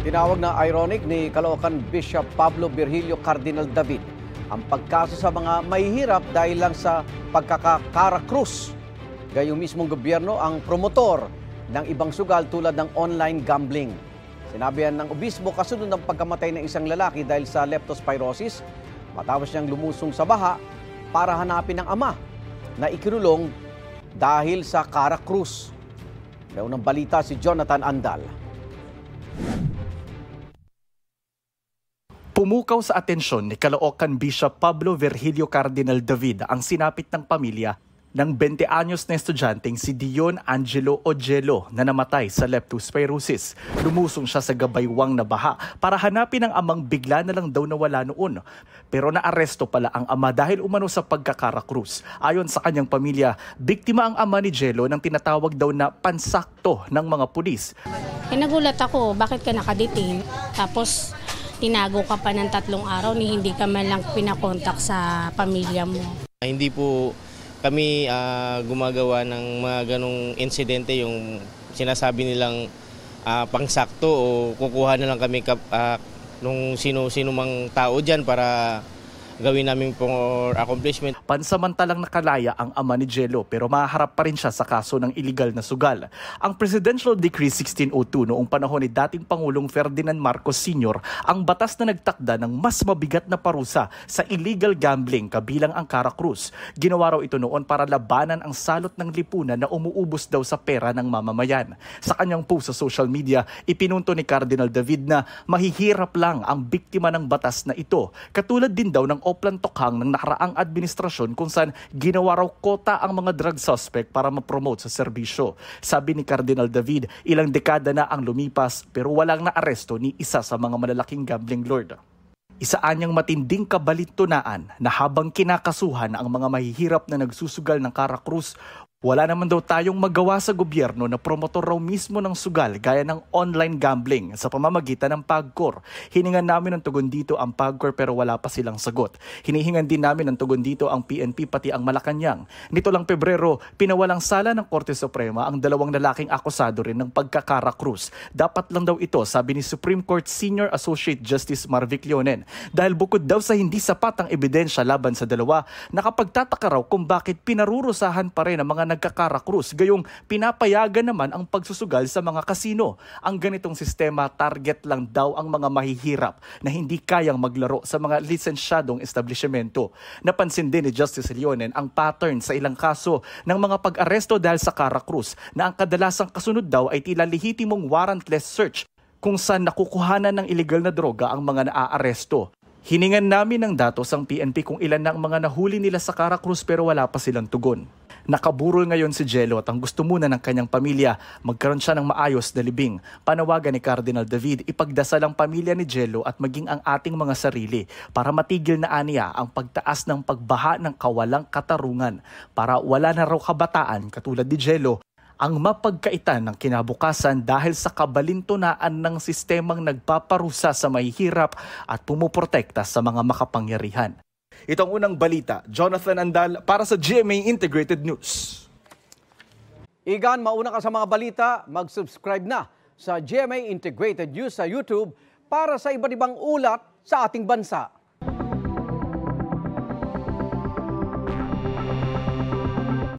Tinawag na ironic ni Caloocan Bishop Pablo Virgilio Cardinal David ang pagkaso sa mga mahihirap dahil lang sa pagkakakarakrus. Gayong mismong gobyerno ang promotor ng ibang sugal tulad ng online gambling. Sinabihan ng obispo kasunod ng pagkamatay ng isang lalaki dahil sa leptospirosis matapos niyang lumusong sa baha para hanapin ang ama na ikinulong dahil sa karakrus. May unang balita si Jonathan Andal. Pumukaw sa atensyon ni Caloocan Bishop Pablo Virgilio Cardinal David ang sinapit ng pamilya ng 20 anyos na estudyanteng si Dion Angelo Ojelo na namatay sa leptospirosis. Lumusong siya sa gabaywang na baha para hanapin ang amang bigla na lang daw nawala noon. Pero naaresto pala ang ama dahil umano sa pagkakarakrus. Ayon sa kanyang pamilya, biktima ang ama ni Jello ng tinatawag daw na pansakto ng mga pulis. Nagulat ako, bakit ka nakadetain? Tapos tinago ka pa ng 3 araw ni hindi ka man lang pinakontak sa pamilya mo. Hindi po kami gumagawa ng mga ganong insidente, yung sinasabi nilang pangsakto o kukuha na lang kami nung sino mang tao dyan para gawin namin for accomplishment. Pansamantalang nakalaya ang ama ni Jello pero maharap pa rin siya sa kaso ng iligal na sugal. Ang Presidential Decree 1602 noong panahon ni dating Pangulong Ferdinand Marcos Sr. ang batas na nagtakda ng mas mabigat na parusa sa illegal gambling kabilang ang karakrus. Ginawa raw ito noon para labanan ang salot ng lipunan na umuubos daw sa pera ng mamamayan. Sa kanyang post sa social media, ipinunto ni Cardinal David na mahihirap lang ang biktima ng batas na ito. Katulad din daw ng Oplan Tokhang ng nakaraang administrasyon kung saan ginawa raw kota ang mga drug suspect para ma-promote sa serbisyo. Sabi ni Cardinal David, ilang dekada na ang lumipas pero walang naaresto ni isa sa mga malalaking gambling lord. Isaan niyang matinding kabalintunaan na habang kinakasuhan ang mga mahihirap na nagsusugal ng karakrus, wala naman daw tayong magawa sa gobyerno na promotor raw mismo ng sugal gaya ng online gambling sa pamamagitan ng PAGCOR. Hiningan namin ng tugon dito ang PAGCOR pero wala pa silang sagot. Hinihingan din namin ng tugon dito ang PNP pati ang Malacanang. Nito lang Pebrero, pinawalang sala ng Korte Suprema ang 2 lalaking akusado rin ng pagkakarakrus. Dapat lang daw ito, sabi ni Supreme Court Senior Associate Justice Marvic Leonen. Dahil bukod daw sa hindi sapat ang ebidensya laban sa dalawa, nakapagtataka raw kung bakit pinarurusahan pa rin ang mga nagkakarakrus, gayong pinapayagan naman ang pagsusugal sa mga kasino. Ang ganitong sistema target lang daw ang mga mahihirap na hindi kayang maglaro sa mga lisensyadong establishmento. Napansin din ni Justice Leonen ang pattern sa ilang kaso ng mga pag-aresto dahil sa karakrus na ang kadalasang kasunod daw ay tila lehitimong warrantless search kung saan nakukuhanan ng iligal na droga ang mga naaaresto. Hiningan namin ng datos ang PNP kung ilan na ang mga nahuli nila sa karakrus pero wala pa silang tugon. Nakaburol ngayon si Jello at ang gusto muna ng kanyang pamilya, magkaroon siya ng maayos na libing. Panawagan ni Cardinal David, ipagdasal ang pamilya ni Jello at maging ang ating mga sarili para matigil na aniya ang pagtaas ng pagbaha ng kawalang katarungan para wala na raw kabataan katulad ni Jello ang mapagkaitan ng kinabukasan dahil sa kabalintunaan ng sistemang nagpaparusa sa mahihirap at pumuprotekta sa mga makapangyarihan. Ito ang unang balita. Jonathan Andal para sa GMA Integrated News. Igan, mauna ka sa mga balita, mag-subscribe na sa GMA Integrated News sa YouTube para sa iba't ibang ulat sa ating bansa.